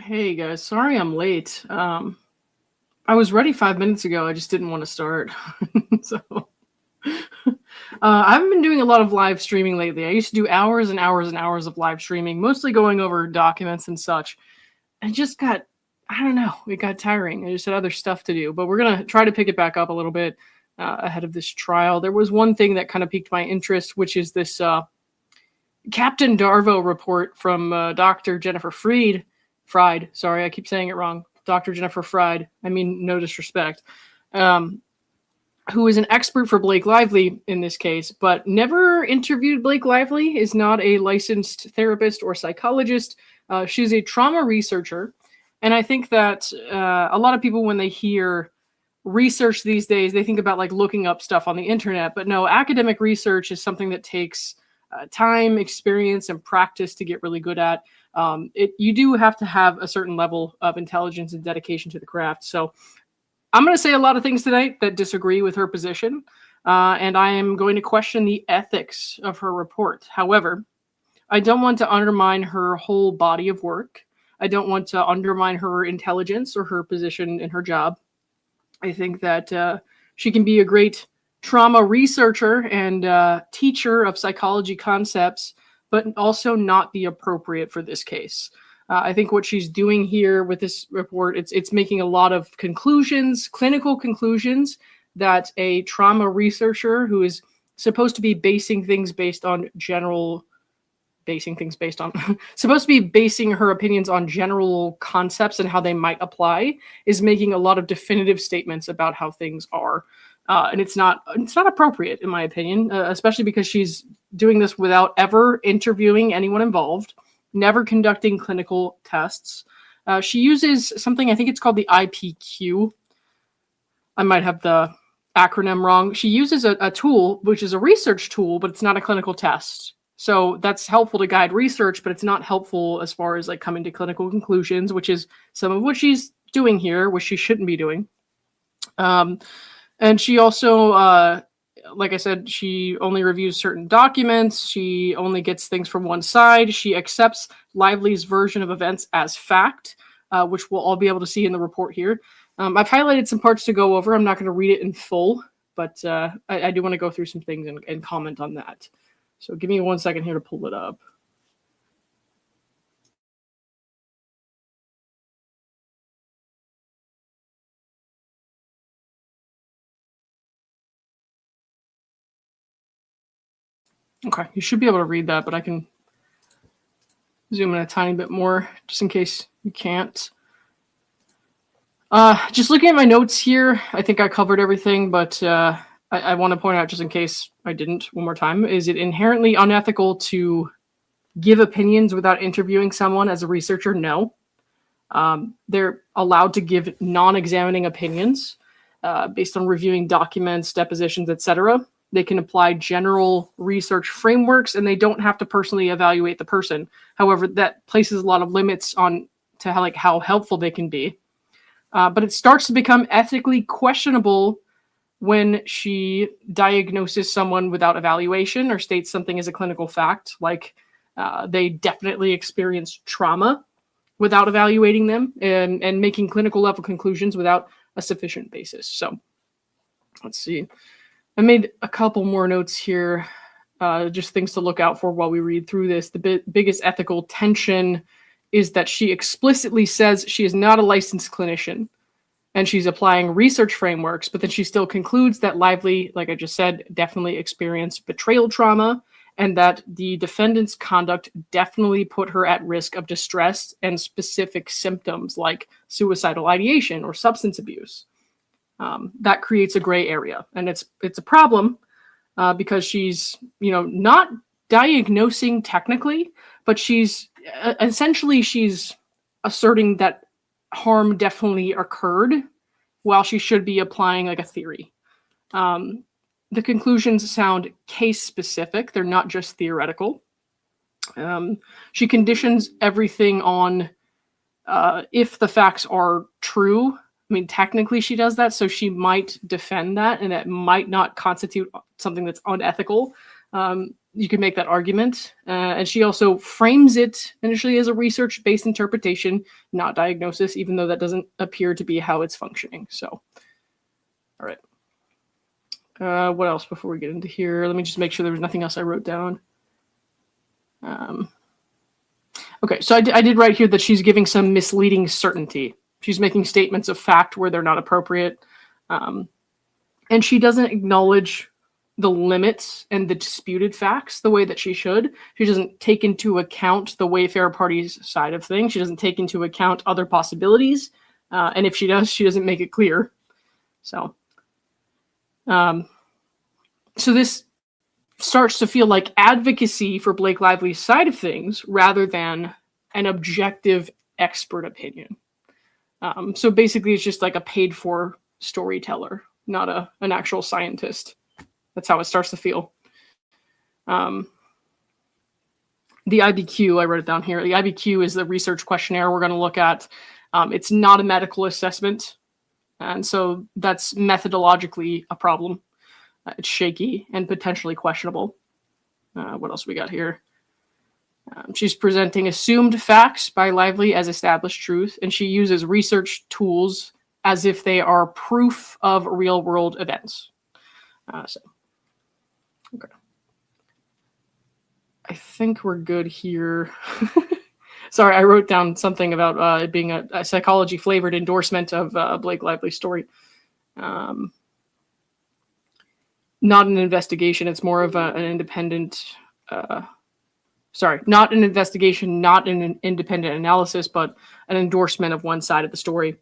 Hey guys, sorry I'm late. I was ready 5 minutes ago. I just didn't want to start. so I haven't been doing a lot of live streaming lately. I used to do hours and hours and hours of live streaming, mostly going over documents and such. And it just got, I don't know, it got tiring. I just had other stuff to do. But we're gonna try to pick it back up a little bit ahead of this trial. There was one thing that kind of piqued my interest, which is this Captain DARVO report from Dr. Jennifer Fried. Sorry, I keep saying it wrong. Dr. Jennifer Fried. I mean, no disrespect. Who is an expert for Blake Lively in this case, but never interviewed Blake Lively, is not a licensed therapist or psychologist. She's a trauma researcher. And I think that a lot of people, when they hear research these days, they think about like looking up stuff on the internet. But no, academic research is something that takes time, experience, and practice to get really good at. You do have to have a certain level of intelligence and dedication to the craft. So I'm going to say a lot of things tonight that disagree with her position, and I am going to question the ethics of her report. However, I don't want to undermine her whole body of work. I don't want to undermine her intelligence or her position in her job. I think that she can be a great trauma researcher and teacher of psychology concepts, but also not be appropriate for this case. I think what she's doing here with this report, it's making a lot of conclusions, clinical conclusions, that a trauma researcher who is supposed to be basing things based on supposed to be basing her opinions on general concepts and how they might apply, is making a lot of definitive statements about how things are. And it's not appropriate, in my opinion, especially because she's doing this without ever interviewing anyone involved, never conducting clinical tests. She uses something, I think it's called the IPQ. I might have the acronym wrong. She uses a tool, which is a research tool, but it's not a clinical test. So that's helpful to guide research, but it's not helpful as far as like coming to clinical conclusions, which is some of what she's doing here, which she shouldn't be doing. And she also, like I said, she only reviews certain documents. She only gets things from one side. She accepts Lively's version of events as fact, which we'll all be able to see in the report here. I've highlighted some parts to go over. I'm not going to read it in full, but I do want to go through some things and comment on that. So give me 1 second here to pull it up. Okay, you should be able to read that, but I can zoom in a tiny bit more just in case you can't. Just looking at my notes here, I think I covered everything, but I want to point out, just in case I didn't one more time, is it inherently unethical to give opinions without interviewing someone as a researcher? No. They're allowed to give non-examining opinions based on reviewing documents, depositions, etc. They can apply general research frameworks, and they don't have to personally evaluate the person. However, that places a lot of limits on to how helpful they can be. But it starts to become ethically questionable when she diagnoses someone without evaluation or states something as a clinical fact, like they definitely experienced trauma, without evaluating them and making clinical level conclusions without a sufficient basis. So let's see. I made a couple more notes here, just things to look out for while we read through this. The biggest ethical tension is that she explicitly says she is not a licensed clinician and she's applying research frameworks, but then she still concludes that Lively, like I just said, definitely experienced betrayal trauma, and that the defendant's conduct definitely put her at risk of distress and specific symptoms like suicidal ideation or substance abuse. That creates a gray area, and it's a problem because she's not diagnosing technically, but she's essentially asserting that harm definitely occurred while she should be applying like a theory. The conclusions sound case specific. They're not just theoretical. She conditions everything on if the facts are true. I mean, technically she does that, so she might defend that, and it might not constitute something that's unethical. you can make that argument. And she also frames it initially as a research-based interpretation, not diagnosis, even though that doesn't appear to be how it's functioning. So, all right. What else before we get into here? Let me just make sure there was nothing else I wrote down. Okay, so I did write here that she's giving some misleading certainty. She's making statements of fact where they're not appropriate. And she doesn't acknowledge the limits and the disputed facts the way that she should. She doesn't take into account the Wayfarer party's side of things. She doesn't take into account other possibilities. And if she does, she doesn't make it clear. So this starts to feel like advocacy for Blake Lively's side of things rather than an objective expert opinion. So basically, it's just like a paid-for storyteller, not an actual scientist. That's how it starts to feel. The IBQ, I wrote it down here. The IBQ is the research questionnaire we're going to look at. It's not a medical assessment. And so that's methodologically a problem. It's shaky and potentially questionable. What else we got here? She's presenting assumed facts by Lively as established truth, and she uses research tools as if they are proof of real-world events. Okay. I think we're good here. Sorry, I wrote down something about it being a psychology-flavored endorsement of Blake Lively's story. Not an investigation. It's more of an independent... not an investigation, not an independent analysis, but an endorsement of one side of the story.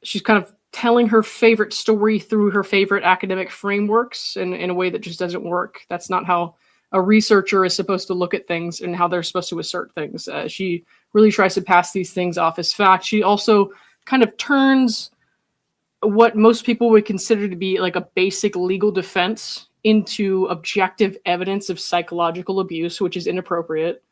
She's kind of telling her favorite story through her favorite academic frameworks in a way that just doesn't work. That's not how a researcher is supposed to look at things and how they're supposed to assert things. She really tries to pass these things off as fact. She also kind of turns what most people would consider to be like a basic legal defense into objective evidence of psychological abuse, which is inappropriate.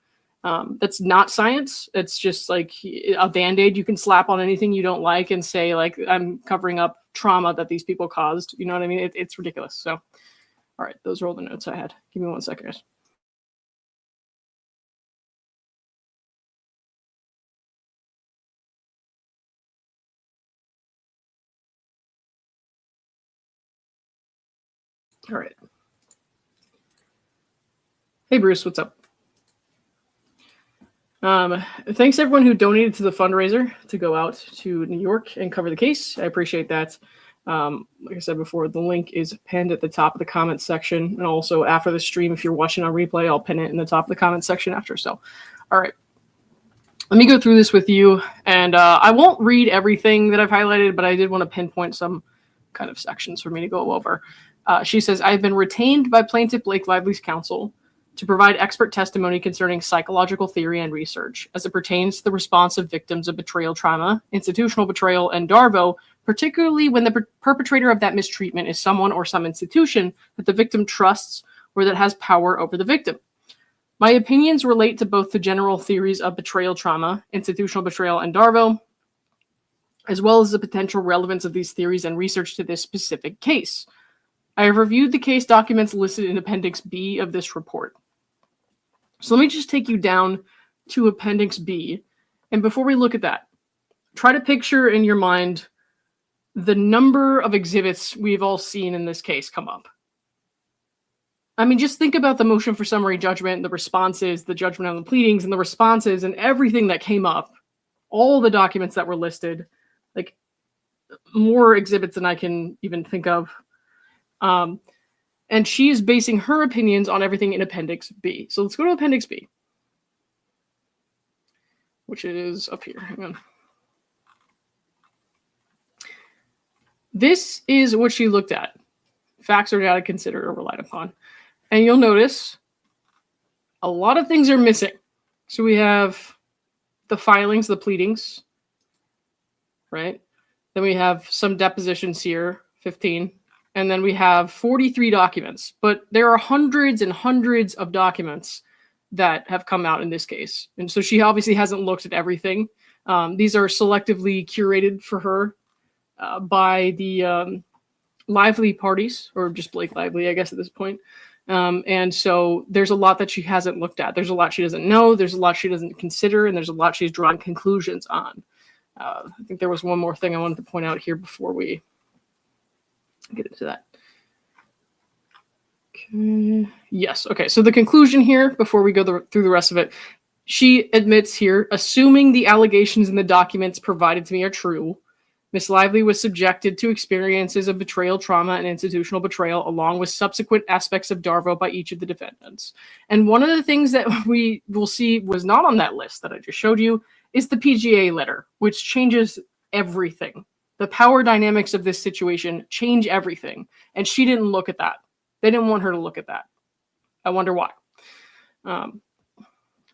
That's not science. It's just like a Band-Aid you can slap on anything you don't like and say, like, I'm covering up trauma that these people caused. You know what I mean? It's ridiculous. So, all right, those are all the notes I had. Give me 1 second, guys. All right. Hey, Bruce, what's up? Thanks everyone who donated to the fundraiser to go out to New York and cover the case. I appreciate that. Like I said before, the link is pinned at the top of the comments section. And also after the stream, if you're watching on replay, I'll pin it in the top of the comments section after. So, all right. Let me go through this with you. And I won't read everything that I've highlighted, but I did want to pinpoint some kind of sections for me to go over. She says, I've been retained by plaintiff Blake Lively's counsel to provide expert testimony concerning psychological theory and research as it pertains to the response of victims of betrayal trauma, institutional betrayal, and DARVO, particularly when the perpetrator of that mistreatment is someone or some institution that the victim trusts or that has power over the victim. My opinions relate to both the general theories of betrayal trauma, institutional betrayal, and DARVO, as well as the potential relevance of these theories and research to this specific case. I have reviewed the case documents listed in Appendix B of this report. So let me just take you down to Appendix B. And before we look at that, try to picture in your mind the number of exhibits we've all seen in this case come up. I mean, just think about the motion for summary judgment, the responses, the judgment on the pleadings, and the responses, and everything that came up, all the documents that were listed, like more exhibits than I can even think of. And she is basing her opinions on everything in Appendix B. So let's go to Appendix B, which is up here. Hang on. This is what she looked at. Facts or data considered or relied upon. And you'll notice a lot of things are missing. So we have the filings, the pleadings, right? Then we have some depositions here, 15. And then we have 43 documents, but there are hundreds and hundreds of documents that have come out in this case. And so she obviously hasn't looked at everything. These are selectively curated for her by the Lively parties, or just Blake Lively, I guess, at this point. And so there's a lot that she hasn't looked at. There's a lot she doesn't know. There's a lot she doesn't consider. And there's a lot she's drawn conclusions on. I think there was one more thing I wanted to point out here before we get into that. Okay. Yes. Okay. So the conclusion here, before we go through the rest of it, she admits here, assuming the allegations in the documents provided to me are true, Miss Lively was subjected to experiences of betrayal, trauma, and institutional betrayal, along with subsequent aspects of DARVO by each of the defendants. And one of the things that we will see was not on that list that I just showed you is the PGA letter, which changes everything. The power dynamics of this situation change everything. And she didn't look at that. They didn't want her to look at that. I wonder why.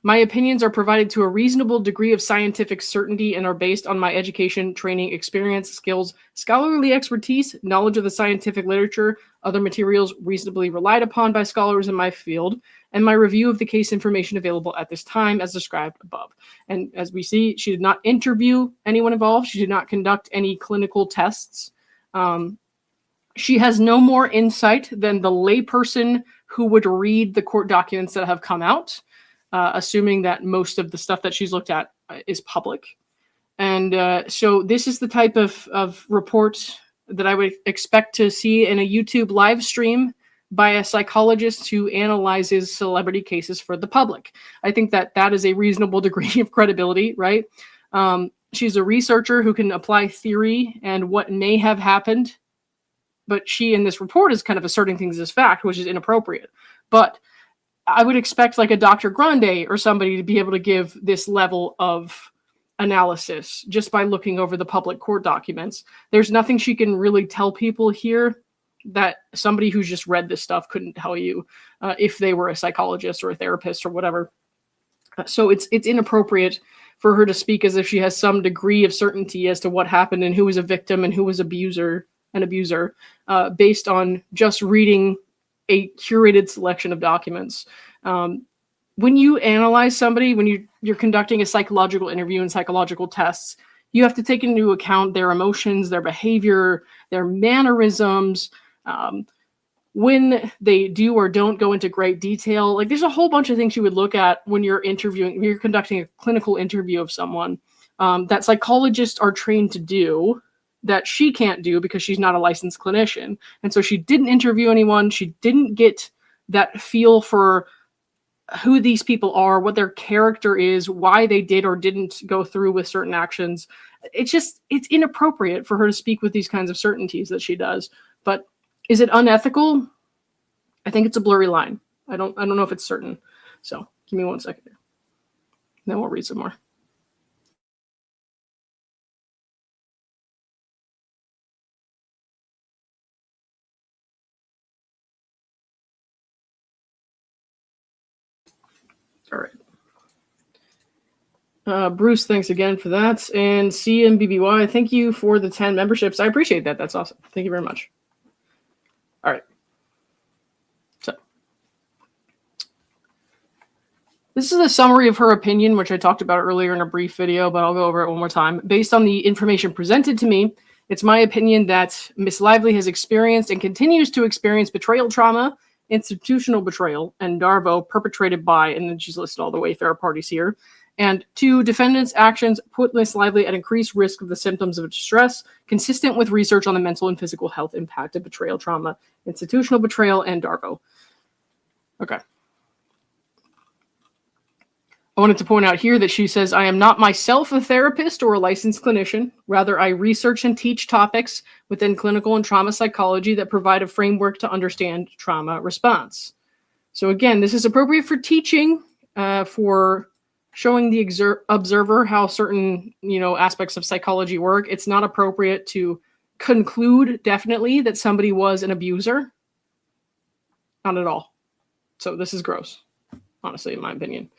My opinions are provided to a reasonable degree of scientific certainty and are based on my education, training, experience, skills, scholarly expertise, knowledge of the scientific literature, other materials reasonably relied upon by scholars in my field, and my review of the case information available at this time as described above. And as we see, she did not interview anyone involved. She did not conduct any clinical tests. She has no more insight than the layperson who would read the court documents that have come out. Assuming that most of the stuff that she's looked at is public. And so this is the type of report that I would expect to see in a YouTube live stream by a psychologist who analyzes celebrity cases for the public. I think that that is a reasonable degree of credibility, right? She's a researcher who can apply theory and what may have happened, but she in this report is kind of asserting things as fact, which is inappropriate. But I would expect like a Dr. Grande or somebody to be able to give this level of analysis just by looking over the public court documents. There's nothing she can really tell people here that somebody who's just read this stuff couldn't tell you if they were a psychologist or a therapist or whatever. So it's inappropriate for her to speak as if she has some degree of certainty as to what happened and who was a victim and who was an abuser based on just reading a curated selection of documents. When you analyze somebody, when you're conducting a psychological interview and psychological tests, you have to take into account their emotions, their behavior, their mannerisms, when they do or don't go into great detail. Like there's a whole bunch of things you would look at when you're conducting a clinical interview of someone that psychologists are trained to do, that she can't do because she's not a licensed clinician. And so she didn't interview anyone. She didn't get that feel for who these people are, what their character is, why they did or didn't go through with certain actions. It's inappropriate for her to speak with these kinds of certainties that she does. But is it unethical? I think it's a blurry line. I don't know if it's certain. So give me 1 second. Then we'll read some more. All right. Bruce, thanks again for that. And CMBBY, thank you for the 10 memberships. I appreciate that. That's awesome. Thank you very much. All right. So this is a summary of her opinion, which I talked about earlier in a brief video, but I'll go over it one more time. Based on the information presented to me, it's my opinion that Miss Lively has experienced and continues to experience betrayal trauma, institutional betrayal, and DARVO perpetrated by, and then she's listed all the Wayfarer parties here, and 2, defendants' actions put Miss Lively at increased risk of the symptoms of distress, consistent with research on the mental and physical health impact of betrayal trauma, institutional betrayal, and DARVO. Okay. I wanted to point out here that she says, I am not myself a therapist or a licensed clinician. Rather, I research and teach topics within clinical and trauma psychology that provide a framework to understand trauma response. So again, this is appropriate for teaching, for showing the observer how certain, aspects of psychology work. It's not appropriate to conclude definitely that somebody was an abuser. Not at all. So this is gross, honestly, in my opinion.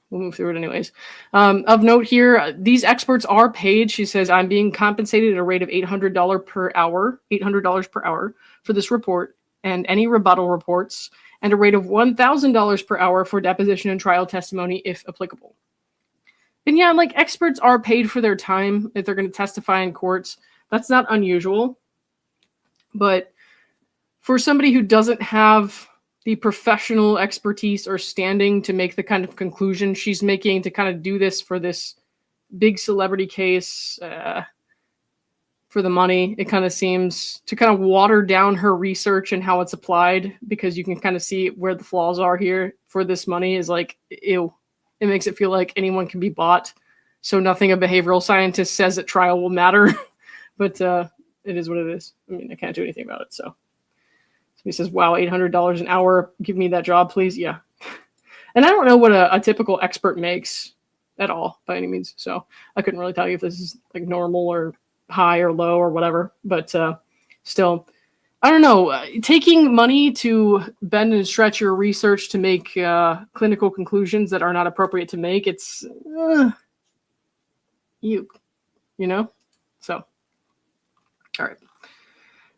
We'll move through it anyways. Of note here, these experts are paid. She says, I'm being compensated at a rate of $800 per hour for this report and any rebuttal reports, and a rate of $1,000 per hour for deposition and trial testimony if applicable. And yeah, like experts are paid for their time if they're going to testify in courts. That's not unusual. But for somebody who doesn't have the professional expertise or standing to make the kind of conclusion she's making, to kind of do this for this big celebrity case for the money, it kind of seems to kind of water down her research and how it's applied, because you can kind of see where the flaws are here for this money is like, ew. It makes it feel like anyone can be bought. So nothing a behavioral scientist says at trial will matter. But it is what it is. I mean, I can't do anything about it. So he says, wow, $800 an hour. Give me that job, please. Yeah. And I don't know what a typical expert makes at all by any means. So I couldn't really tell you if this is like normal or high or low or whatever. But still, I don't know. Taking money to bend and stretch your research to make clinical conclusions that are not appropriate to make, it's you know? So, all right.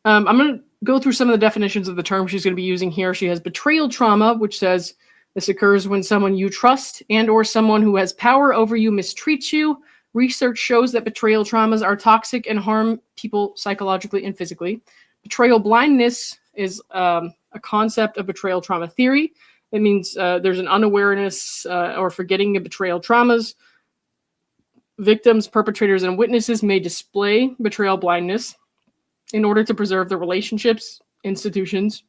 I'm going to go through some of the definitions of the term she's going to be using here. She has betrayal trauma, which says this occurs when someone you trust and or someone who has power over you mistreats you. Research shows that betrayal traumas are toxic and harm people psychologically and physically. Betrayal blindness is a concept of betrayal trauma theory. It means there's an unawareness or forgetting of betrayal traumas. Victims, perpetrators, and witnesses may display betrayal blindness in order to preserve the relationships, institutions,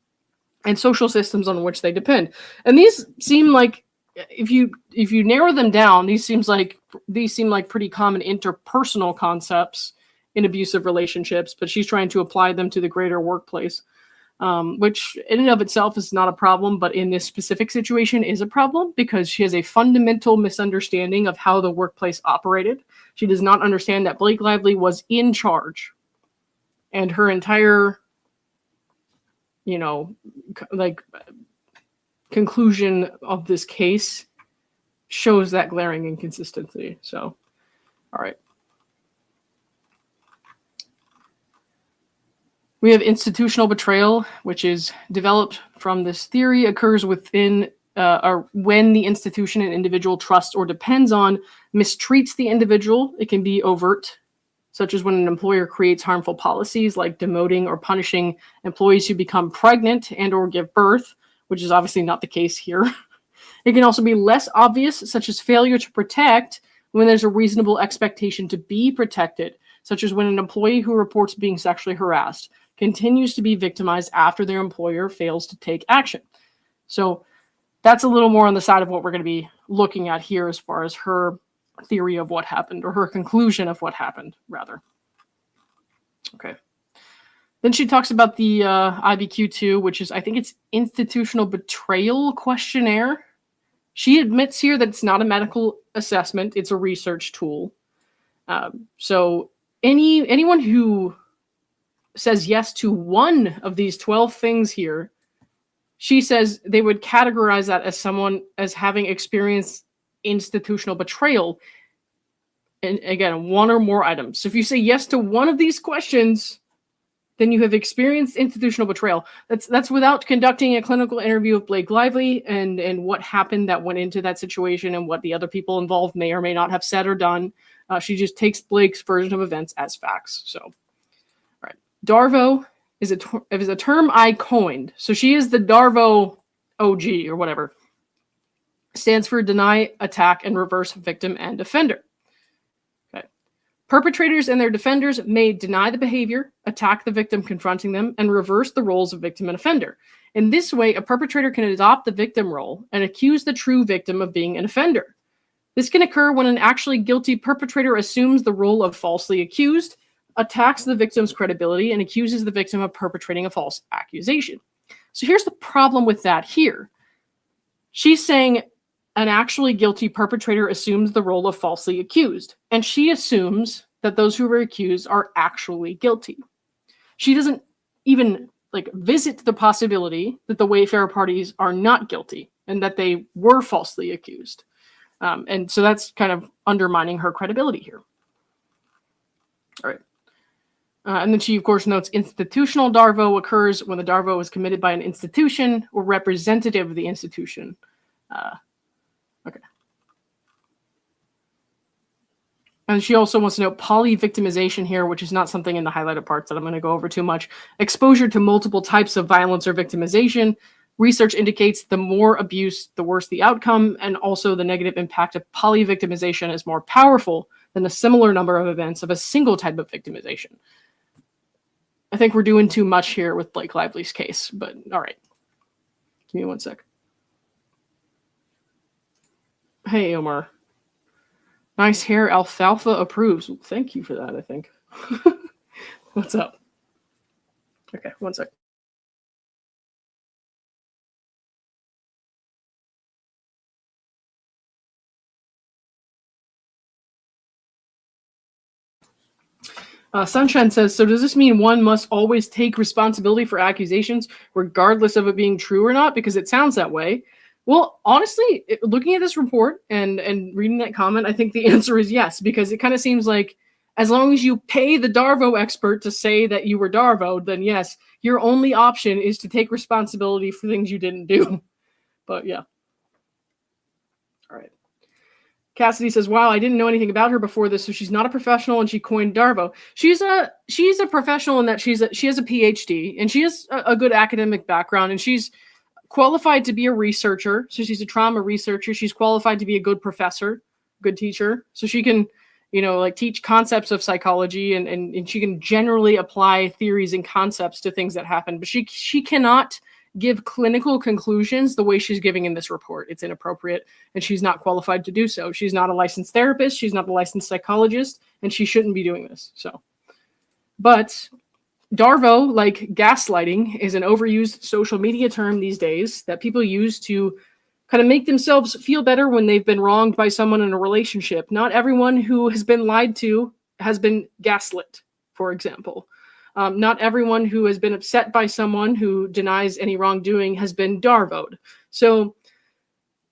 and social systems on which they depend. And these seem like, if you narrow them down, these seem like pretty common interpersonal concepts in abusive relationships, but she's trying to apply them to the greater workplace, which in and of itself is not a problem, but in this specific situation is a problem because she has a fundamental misunderstanding of how the workplace operated. She does not understand that Blake Lively was in charge, and her entire, conclusion of this case shows that glaring inconsistency. So, all right. We have institutional betrayal, which is developed from this theory, occurs within or when the institution an individual trusts or depends on mistreats the individual. It can be overt, such as when an employer creates harmful policies like demoting or punishing employees who become pregnant and or give birth, which is obviously not the case here. It can also be less obvious, such as failure to protect when there's a reasonable expectation to be protected, such as when an employee who reports being sexually harassed continues to be victimized after their employer fails to take action. So that's a little more on the side of what we're going to be looking at here as far as her theory of what happened, or her conclusion of what happened, rather. Okay. Then she talks about the IBQ-2, which is, I think it's institutional betrayal questionnaire. She admits here that it's not a medical assessment. It's a research tool. So anyone who says yes to one of these 12 things here, she says they would categorize that as someone as having experienced institutional betrayal. And again, one or more items. So if you say yes to one of these questions, then you have experienced institutional betrayal. That's without conducting a clinical interview of Blake Lively and what happened that went into that situation and what the other people involved may or may not have said or done. She just takes Blake's version of events as facts. So, all right. DARVO is a term I coined. So she is the DARVO OG or whatever. Stands for deny, attack, and reverse victim and offender. Okay. Perpetrators and their defenders may deny the behavior, attack the victim confronting them, and reverse the roles of victim and offender. In this way, a perpetrator can adopt the victim role and accuse the true victim of being an offender. This can occur when an actually guilty perpetrator assumes the role of falsely accused, attacks the victim's credibility, and accuses the victim of perpetrating a false accusation. So here's the problem with that here. She's saying an actually guilty perpetrator assumes the role of falsely accused, and she assumes that those who were accused are actually guilty. She doesn't even visit the possibility that the Wayfair parties are not guilty and that they were falsely accused. And so that's kind of undermining her credibility here. All right. And then she, of course, notes institutional DARVO occurs when the DARVO is committed by an institution or representative of the institution. Okay. And she also wants to know poly-victimization here, which is not something in the highlighted parts that I'm going to go over too much. Exposure to multiple types of violence or victimization. Research indicates the more abuse, the worse the outcome, and also the negative impact of poly-victimization is more powerful than a similar number of events of a single type of victimization. I think we're doing too much here with Blake Lively's case, but all right. Give me one sec. Hey, Omar. Nice hair, Alfalfa approves. Thank you for that, I think. What's up? Okay, one sec. Sunshine says, so does this mean one must always take responsibility for accusations, regardless of it being true or not? Because it sounds that way. Well, honestly, looking at this report and reading that comment, I think the answer is yes, because it kind of seems like as long as you pay the DARVO expert to say that you were DARVO'd, then yes, your only option is to take responsibility for things you didn't do. But yeah. All right. Cassidy says, wow, I didn't know anything about her before this, so she's not a professional and she coined DARVO. She's a professional in that she has a PhD and she has a good academic background and she's qualified to be a researcher. So she's a trauma researcher. She's qualified to be a good professor, good teacher. So she can, like teach concepts of psychology and she can generally apply theories and concepts to things that happen. But she cannot give clinical conclusions the way she's giving in this report. It's inappropriate and she's not qualified to do so. She's not a licensed therapist. She's not a licensed psychologist and she shouldn't be doing this. So, but DARVO, like gaslighting, is an overused social media term these days that people use to kind of make themselves feel better when they've been wronged by someone in a relationship. Not everyone who has been lied to has been gaslit, for example. Not everyone who has been upset by someone who denies any wrongdoing has been DARVO'd. So,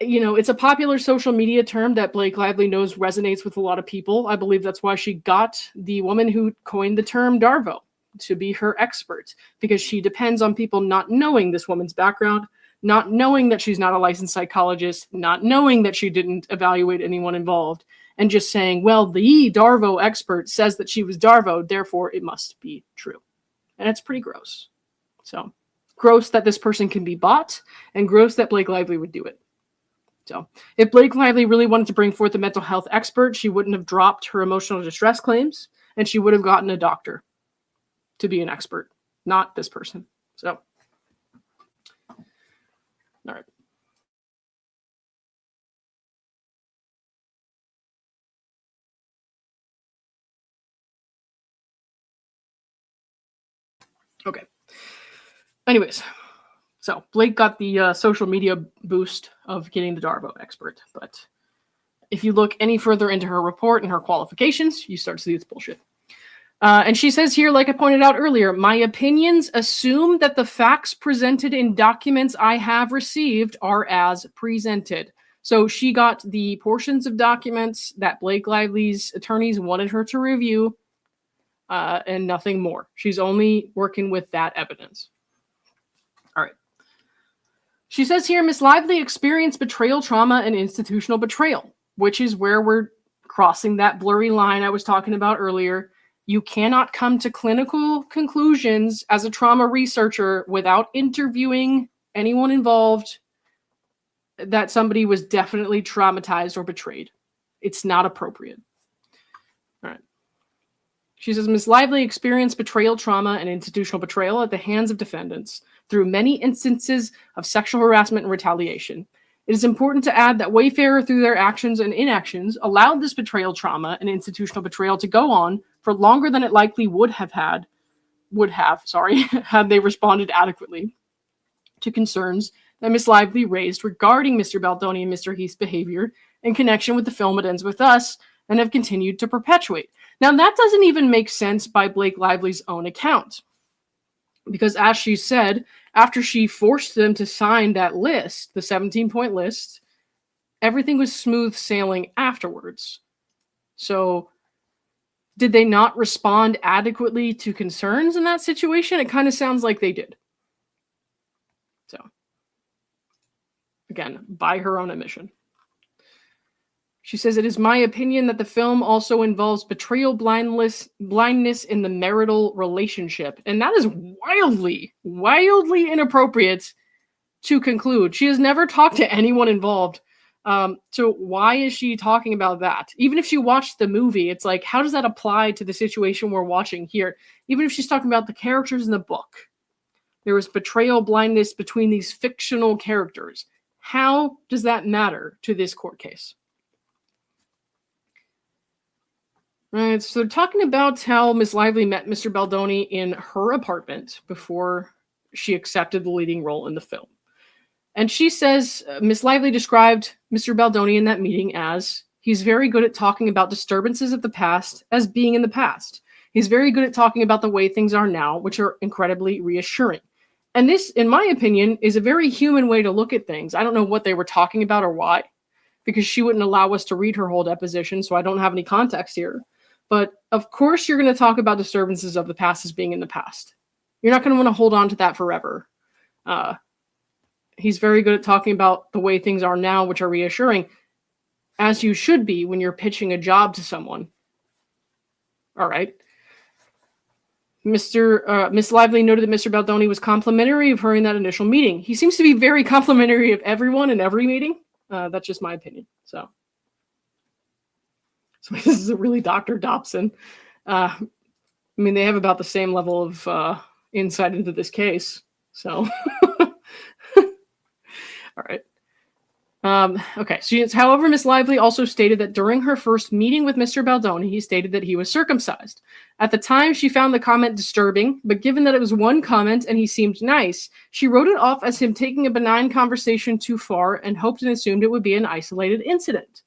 it's a popular social media term that Blake Lively knows resonates with a lot of people. I believe that's why she got the woman who coined the term DARVO to be her expert, because she depends on people not knowing this woman's background, not knowing that she's not a licensed psychologist, not knowing that she didn't evaluate anyone involved, and just saying, well, the DARVO expert says that she was DARVO, therefore it must be true. And it's pretty gross. So gross that this person can be bought, and gross that Blake Lively would do it. So if Blake Lively really wanted to bring forth a mental health expert, she wouldn't have dropped her emotional distress claims, and she would have gotten a doctor to be an expert, not this person. So, all right. Okay. Anyways, so Blake got the social media boost of getting the DARVO expert, but if you look any further into her report and her qualifications, you start to see it's bullshit. And she says here, like I pointed out earlier, my opinions assume that the facts presented in documents I have received are as presented. So she got the portions of documents that Blake Lively's attorneys wanted her to review, and nothing more. She's only working with that evidence. All right. She says here, Miss Lively experienced betrayal trauma and institutional betrayal, which is where we're crossing that blurry line I was talking about earlier. You cannot come to clinical conclusions as a trauma researcher without interviewing anyone involved that somebody was definitely traumatized or betrayed. It's not appropriate. All right. She says, Ms. Lively experienced betrayal trauma and institutional betrayal at the hands of defendants through many instances of sexual harassment and retaliation. It is important to add that Wayfarer, through their actions and inactions, allowed this betrayal trauma and institutional betrayal to go on for longer than it likely would have had they responded adequately to concerns that Ms. Lively raised regarding Mr. Baldoni and Mr. Heath's behavior in connection with the film It Ends With Us, and have continued to perpetuate. Now, that doesn't even make sense by Blake Lively's own account, because as she said, after she forced them to sign that list, the 17-point list, everything was smooth sailing afterwards. So did they not respond adequately to concerns in that situation? It kind of sounds like they did. So, again, by her own admission. She says, "It is my opinion that the film also involves betrayal blindness in the marital relationship." And that is wildly, wildly inappropriate to conclude. She has never talked to anyone involved. So why is she talking about that? Even if she watched the movie, it's like, how does that apply to the situation we're watching here? Even if she's talking about the characters in the book, there was betrayal blindness between these fictional characters. How does that matter to this court case? Right, so they're talking about how Miss Lively met Mr. Baldoni in her apartment before she accepted the leading role in the film. And she says Miss Lively described Mr. Baldoni in that meeting as, he's very good at talking about disturbances of the past as being in the past. He's very good at talking about the way things are now, which are incredibly reassuring. And this, in my opinion, is a very human way to look at things. I don't know what they were talking about or why, because she wouldn't allow us to read her whole deposition, so I don't have any context here. But of course you're going to talk about disturbances of the past as being in the past. You're not going to want to hold on to that forever. He's very good at talking about the way things are now, which are reassuring, as you should be when you're pitching a job to someone. All right. Miss Lively noted that Mr. Baldoni was complimentary of her in that initial meeting. He seems to be very complimentary of everyone in every meeting. That's just my opinion. So this is a really Dr. Dobson. I mean, they have about the same level of insight into this case. So, all right. Okay. However, Miss Lively also stated that during her first meeting with Mr. Baldoni, he stated that he was circumcised. At the time, she found the comment disturbing, but given that it was one comment and he seemed nice, she wrote it off as him taking a benign conversation too far and hoped and assumed it would be an isolated incident.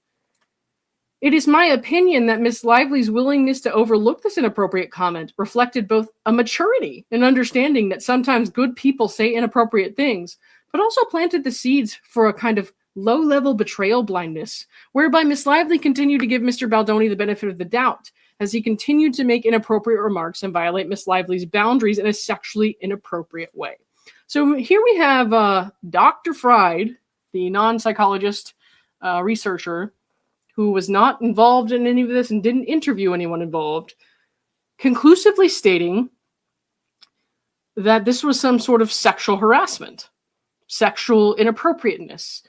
It is my opinion that Miss Lively's willingness to overlook this inappropriate comment reflected both a maturity and understanding that sometimes good people say inappropriate things, but also planted the seeds for a kind of low-level betrayal blindness, whereby Miss Lively continued to give Mr. Baldoni the benefit of the doubt, as he continued to make inappropriate remarks and violate Miss Lively's boundaries in a sexually inappropriate way. So here we have Dr. Fried, the non-psychologist researcher, who was not involved in any of this and didn't interview anyone involved, conclusively stating that this was some sort of sexual harassment, sexual inappropriateness.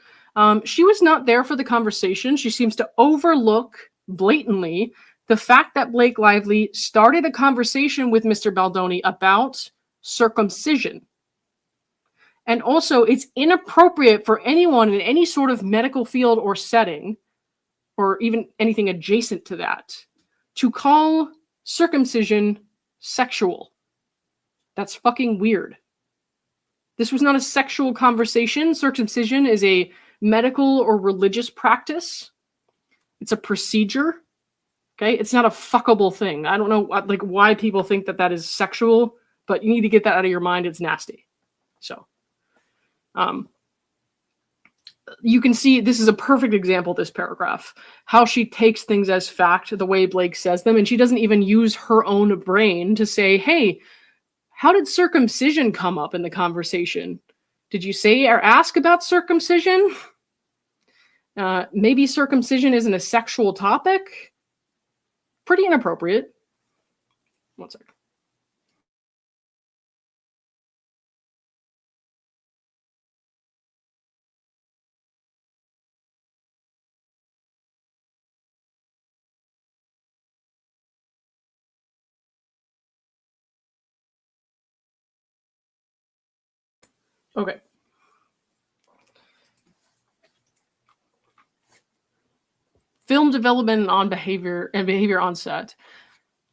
She was not there for the conversation. She seems to overlook blatantly the fact that Blake Lively started a conversation with Mr. Baldoni about circumcision. And also, it's inappropriate for anyone in any sort of medical field or setting, or even anything adjacent to that, to call circumcision sexual. That's fucking weird. This was not a sexual conversation. Circumcision is a medical or religious practice. It's a procedure. Okay? It's not a fuckable thing. I don't know why people think that that is sexual, but you need to get that out of your mind. It's nasty. So, you can see this is a perfect example, this paragraph, how she takes things as fact the way Blake says them, and she doesn't even use her own brain to say, hey, how did circumcision come up in the conversation? Did you say or ask about circumcision? Maybe circumcision isn't a sexual topic. Pretty inappropriate. One second. Okay. Film development on behavior on set.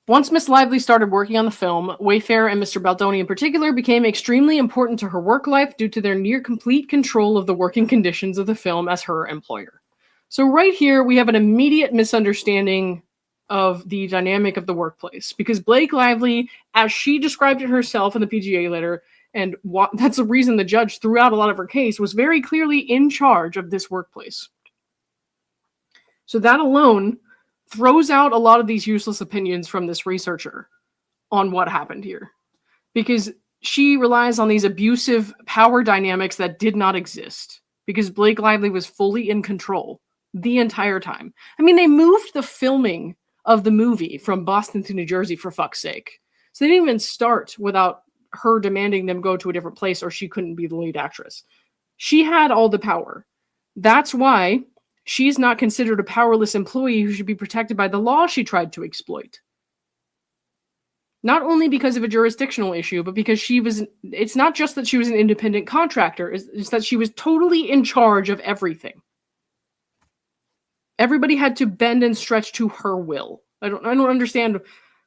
Once Miss Lively started working on the film, Wayfair and Mr. Baldoni in particular became extremely important to her work life due to their near complete control of the working conditions of the film as her employer. So right here, we have an immediate misunderstanding of the dynamic of the workplace, because Blake Lively, as she described it herself in the PGA letter, and that's the reason the judge threw out a lot of her case, was very clearly in charge of this workplace. So that alone throws out a lot of these useless opinions from this researcher on what happened here, because she relies on these abusive power dynamics that did not exist, because Blake Lively was fully in control the entire time. I mean, they moved the filming of the movie from Boston to New Jersey, for fuck's sake. So they didn't even start without her demanding them go to a different place or she couldn't be the lead actress. She had all the power. That's why she's not considered a powerless employee who should be protected by the law she tried to exploit. Not only because of a jurisdictional issue, but because it's not just that she was an independent contractor, it's that she was totally in charge of everything. Everybody had to bend and stretch to her will. I don't understand,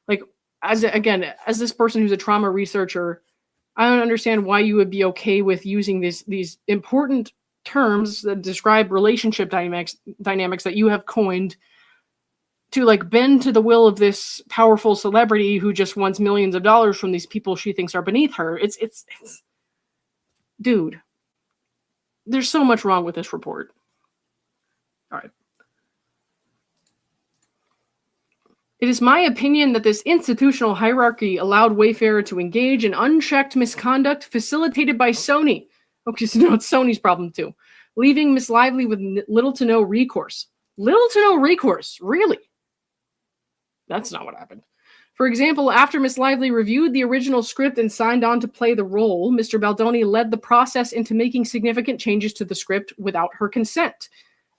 like, as this person who's a trauma researcher, I don't understand why you would be okay with using these important terms that describe relationship dynamics that you have coined to, like, bend to the will of this powerful celebrity who just wants millions of dollars from these people she thinks are beneath her. It's dude, there's so much wrong with this report. All right. It is my opinion that this institutional hierarchy allowed Wayfarer to engage in unchecked misconduct facilitated by Sony. Okay, so no, it's Sony's problem too. Leaving Miss Lively with little to no recourse. Little to no recourse, really? That's not what happened. For example, after Miss Lively reviewed the original script and signed on to play the role, Mr. Baldoni led the process into making significant changes to the script without her consent,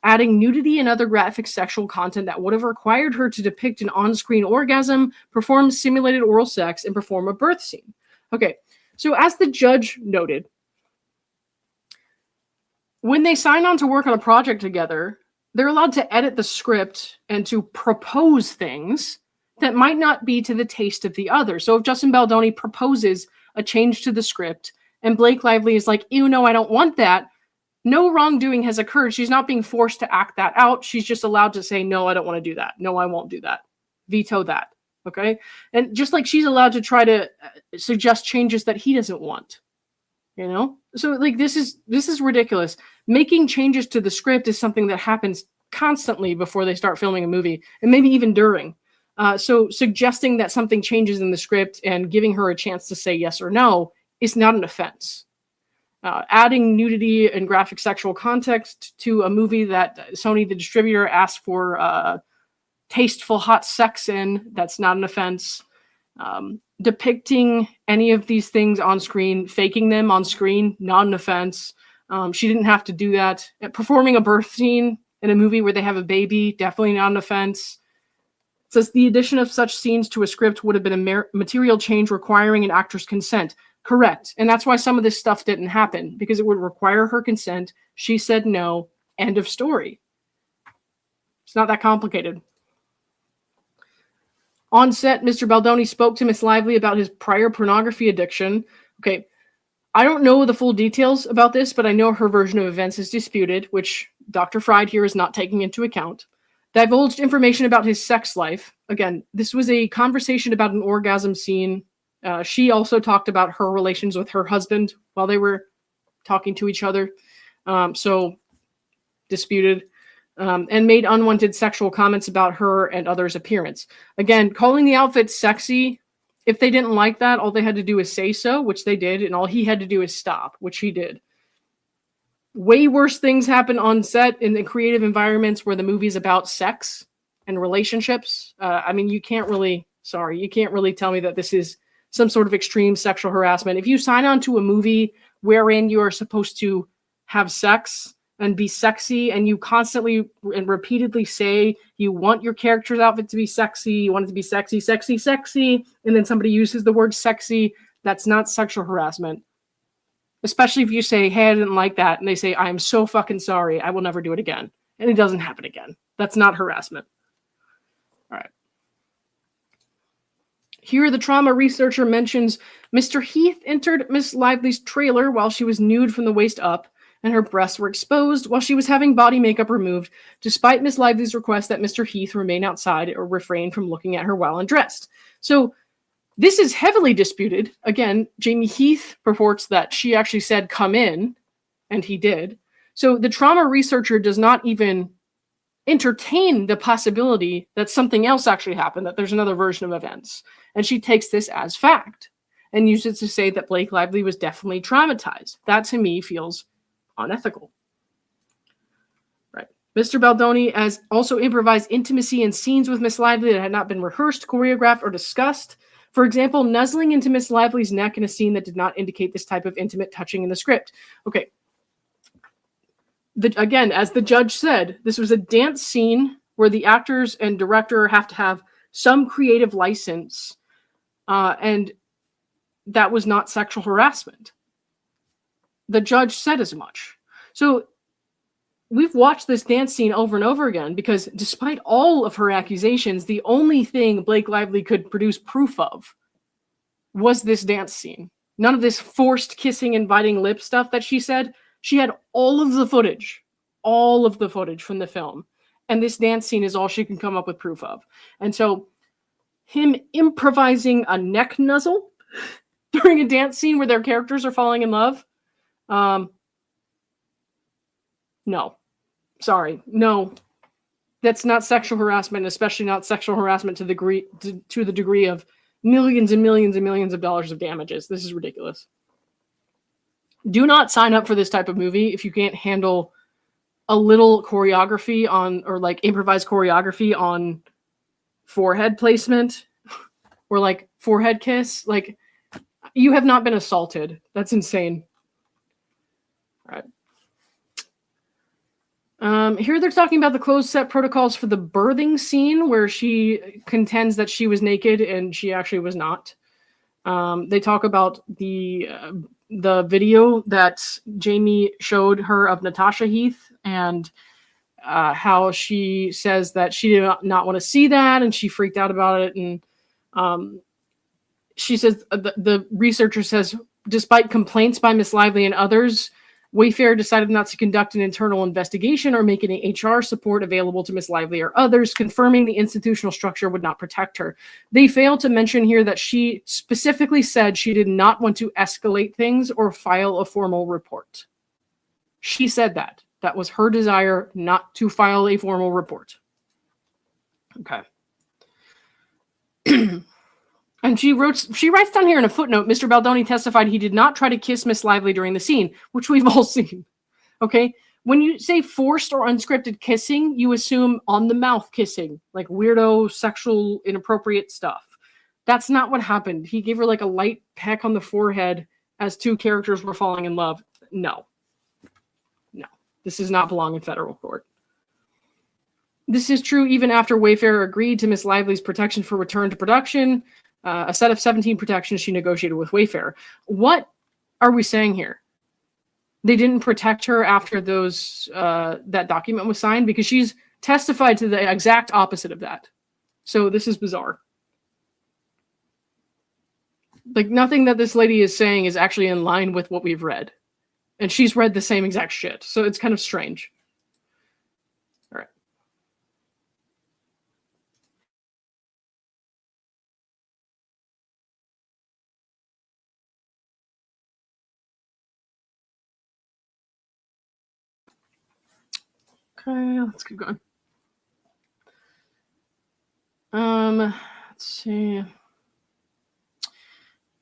adding nudity and other graphic sexual content that would have required her to depict an on-screen orgasm, perform simulated oral sex, and perform a birth scene. Okay, so as the judge noted, when they sign on to work on a project together, they're allowed to edit the script and to propose things that might not be to the taste of the other. So if Justin Baldoni proposes a change to the script and Blake Lively is like, ew, no, I don't want that, no wrongdoing has occurred. She's not being forced to act that out. She's just allowed to say, no, I don't want to do that. No, I won't do that. Veto that. Okay? And just like she's allowed to try to suggest changes that he doesn't want. You know? So, like, this is ridiculous. Making changes to the script is something that happens constantly before they start filming a movie, and maybe even during. So suggesting that something changes in the script and giving her a chance to say yes or no is not an offense. Adding nudity and graphic sexual context to a movie that Sony, the distributor, asked for tasteful hot sex in, that's not an offense. Depicting any of these things on screen, faking them on screen, not an offense. She didn't have to do that. Performing a birth scene in a movie where they have a baby, definitely not an offense. It says the addition of such scenes to a script would have been a material change requiring an actor's consent. Correct. And that's why some of this stuff didn't happen, because it would require her consent. She said no. End of story. It's not that complicated. On set, Mr. Baldoni spoke to Miss Lively about his prior pornography addiction. Okay, I don't know the full details about this, but I know her version of events is disputed, which Dr. Fried here is not taking into account. Divulged information about his sex life. Again, this was a conversation about an orgasm scene. She also talked about her relations with her husband while they were talking to each other. So disputed. And made unwanted sexual comments about her and others' appearance. Again, calling the outfit sexy, if they didn't like that, all they had to do is say so, which they did, and all he had to do is stop, which he did. Way worse things happen on set in the creative environments where the movie's about sex and relationships. I mean, you can't really tell me that this is some sort of extreme sexual harassment. If you sign on to a movie wherein you are supposed to have sex and be sexy, and you constantly and repeatedly say you want your character's outfit to be sexy, you want it to be sexy, sexy, sexy, and then somebody uses the word sexy, that's not sexual harassment. Especially if you say, hey, I didn't like that, and they say, I'm so fucking sorry, I will never do it again. And it doesn't happen again. That's not harassment. All right. Here, the trauma researcher mentions Mr. Heath entered Miss Lively's trailer while she was nude from the waist up, and her breasts were exposed while she was having body makeup removed, despite Miss Lively's request that Mr. Heath remain outside or refrain from looking at her while undressed. So this is heavily disputed. Again, Jamie Heath purports that she actually said, come in, and he did. So the trauma researcher does not even entertain the possibility that something else actually happened, that there's another version of events. And she takes this as fact and uses it to say that Blake Lively was definitely traumatized. That, to me, feels unethical. Right. Mr. Baldoni has also improvised intimacy in scenes with Miss Lively that had not been rehearsed, choreographed, or discussed. For example, nuzzling into Miss Lively's neck in a scene that did not indicate this type of intimate touching in the script. Okay. Again, as the judge said, this was a dance scene where the actors and director have to have some creative license, and that was not sexual harassment. The judge said as much. So we've watched this dance scene over and over again because despite all of her accusations, the only thing Blake Lively could produce proof of was this dance scene. None of this forced kissing and biting lip stuff that she said. She had all of the footage from the film. And this dance scene is all she can come up with proof of. And so him improvising a neck nuzzle during a dance scene where their characters are falling in love, no. Sorry. No. That's not sexual harassment, especially not sexual harassment to the degree of millions and millions and millions of dollars of damages. This is ridiculous. Do not sign up for this type of movie if you can't handle a little choreography or like improvised choreography on forehead placement or like forehead kiss. Like, you have not been assaulted. That's insane. All right. Here they're talking about the closed set protocols for the birthing scene where she contends that she was naked and she actually was not. They talk about the video that Jamie showed her of Natasha Heath and how she says that she did not want to see that and she freaked out about it. And she says, the researcher says, despite complaints by Miss Lively and others, Wayfair decided not to conduct an internal investigation or make any HR support available to Miss Lively or others, confirming the institutional structure would not protect her. They failed to mention here that she specifically said she did not want to escalate things or file a formal report. She said that. That was her desire, not to file a formal report. Okay. And she writes down here in a footnote, Mr. Baldoni testified he did not try to kiss Miss Lively during the scene, which we've all seen. Okay? When you say forced or unscripted kissing, you assume on the mouth kissing, like weirdo, sexual, inappropriate stuff. That's not what happened. He gave her like a light peck on the forehead as two characters were falling in love. No. No. This does not belong in federal court. This is true even after Wayfair agreed to Miss Lively's protection for return to production. A set of 17 protections she negotiated with Wayfair. What are we saying here? They didn't protect her after that document was signed because she's testified to the exact opposite of that. So this is bizarre. Like, nothing that this lady is saying is actually in line with what we've read. And she's read the same exact shit. So it's kind of strange. All right. Okay, let's keep going. Let's see.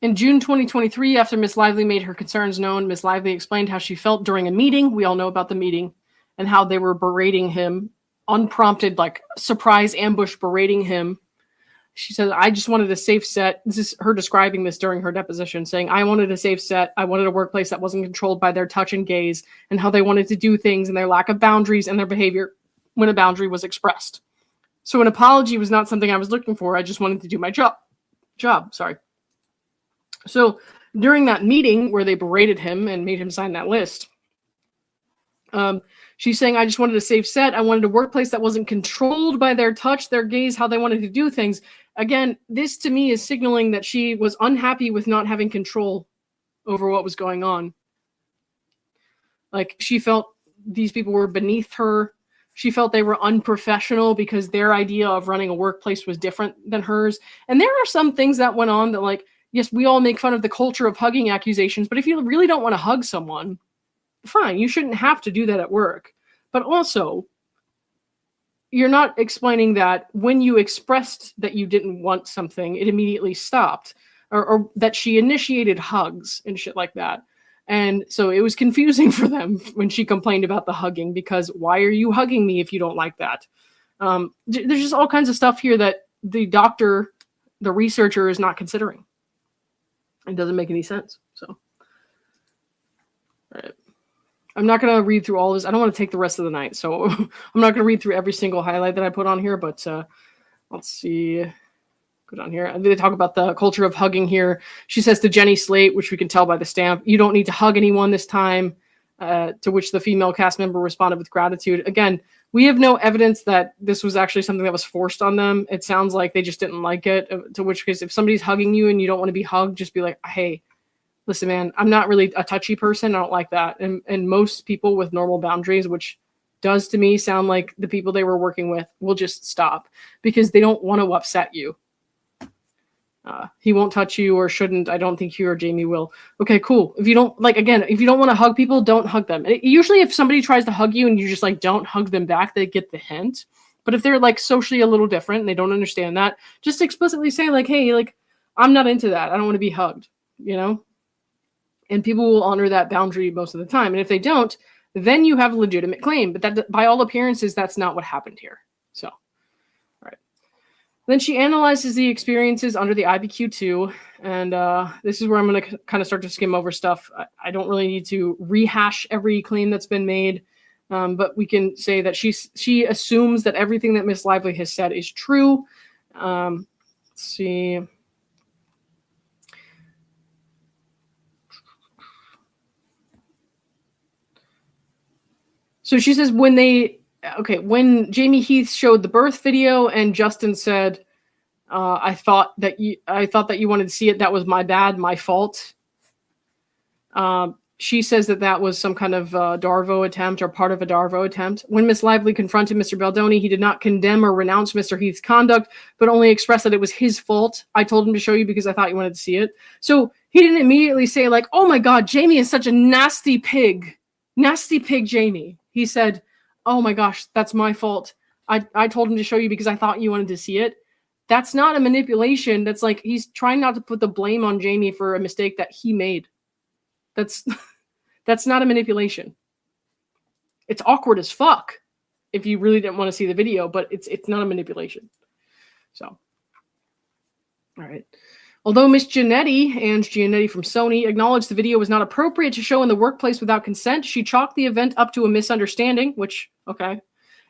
In June 2023, after Miss Lively made her concerns known, Miss Lively explained how she felt during a meeting. We all know about the meeting and how they were berating him, unprompted, like surprise ambush berating him. She said, I just wanted a safe set. This is her describing this during her deposition, saying, I wanted a safe set. I wanted a workplace that wasn't controlled by their touch and gaze and how they wanted to do things and their lack of boundaries and their behavior when a boundary was expressed. So an apology was not something I was looking for. I just wanted to do my job. Sorry. So during that meeting where they berated him and made him sign that list, she's saying, I just wanted a safe set. I wanted a workplace that wasn't controlled by their touch, their gaze, how they wanted to do things. Again, this to me is signaling that she was unhappy with not having control over what was going on. Like, she felt these people were beneath her. She felt they were unprofessional because their idea of running a workplace was different than hers. And there are some things that went on that, like, yes, we all make fun of the culture of hugging accusations, but if you really don't want to hug someone, fine, you shouldn't have to do that at work. But also, you're not explaining that when you expressed that you didn't want something, it immediately stopped, or that she initiated hugs and shit like that. And so it was confusing for them when she complained about the hugging, because why are you hugging me if you don't like that? There's just all kinds of stuff here that the doctor, the researcher, is not considering. It doesn't make any sense. So, all right. I'm not going to read through all this. I don't want to take the rest of the night. So I'm not going to read through every single highlight that I put on here, but let's see. Go down here. They talk about the culture of hugging here. She says to Jenny Slate, which we can tell by the stamp, "You don't need to hug anyone this time," to which the female cast member responded with gratitude. Again, we have no evidence that this was actually something that was forced on them. It sounds like they just didn't like it, to which case if somebody's hugging you and you don't want to be hugged, just be like, hey, listen, man, I'm not really a touchy person. I don't like that. And most people with normal boundaries, which does to me sound like the people they were working with, will just stop because they don't want to upset you. He won't touch you, or shouldn't. I don't think you or Jamie will. Okay, cool. If you don't if you don't want to hug people, don't hug them. Usually if somebody tries to hug you and you just like don't hug them back, they get the hint. But if they're like socially a little different and they don't understand that, just explicitly say like, hey, like, I'm not into that. I don't want to be hugged, you know? And people will honor that boundary most of the time. And if they don't, then you have a legitimate claim. But that, by all appearances, that's not what happened here. So, all right. Then she analyzes the experiences under the IBQ-2. And this is where I'm going to kind of start to skim over stuff. I don't really need to rehash every claim that's been made. But we can say that she assumes that everything that Miss Lively has said is true. Let's see. So she says when Jamie Heath showed the birth video and Justin said, I thought that you wanted to see it. That was my bad, my fault. She says that was some kind of DARVO attempt or part of a DARVO attempt. When Miss Lively confronted Mr. Baldoni, he did not condemn or renounce Mr. Heath's conduct, but only expressed that it was his fault. I told him to show you because I thought you wanted to see it. So he didn't immediately say like, oh my God, Jamie is such a nasty pig. Nasty pig Jamie. He said, oh my gosh, that's my fault. I told him to show you because I thought you wanted to see it. That's not a manipulation. That's like he's trying not to put the blame on Jamie for a mistake that he made. That's not a manipulation. It's awkward as fuck if you really didn't want to see the video, but it's not a manipulation. So, all right. Although Miss Giannetti, Ange Giannetti from Sony, acknowledged the video was not appropriate to show in the workplace without consent, she chalked the event up to a misunderstanding, which, okay,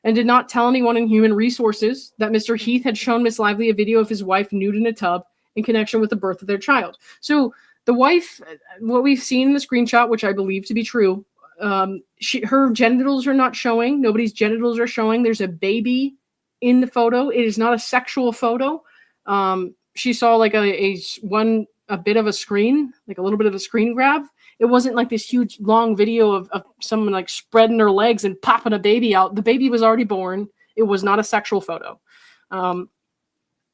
and did not tell anyone in Human Resources that Mr. Heath had shown Miss Lively a video of his wife nude in a tub in connection with the birth of their child. So the wife, what we've seen in the screenshot, which I believe to be true, her genitals are not showing. Nobody's genitals are showing. There's a baby in the photo. It is not a sexual photo. She saw like a bit of a screen, like a little bit of a screen grab. It wasn't like this huge long video of someone like spreading their legs and popping a baby out. The baby was already born. It was not a sexual photo.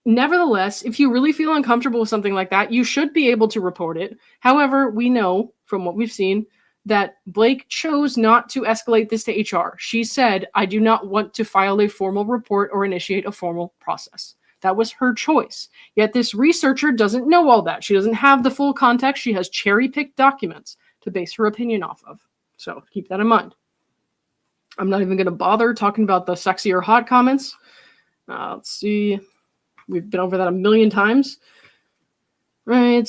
Nevertheless, if you really feel uncomfortable with something like that, you should be able to report it. However, we know from what we've seen that Blake chose not to escalate this to HR. She said, I do not want to file a formal report or initiate a formal process. That was her choice. Yet this researcher doesn't know all that. She doesn't have the full context. She has cherry-picked documents to base her opinion off of. So keep that in mind. I'm not even going to bother talking about the sexy or hot comments. Let's see. We've been over that a million times. Right.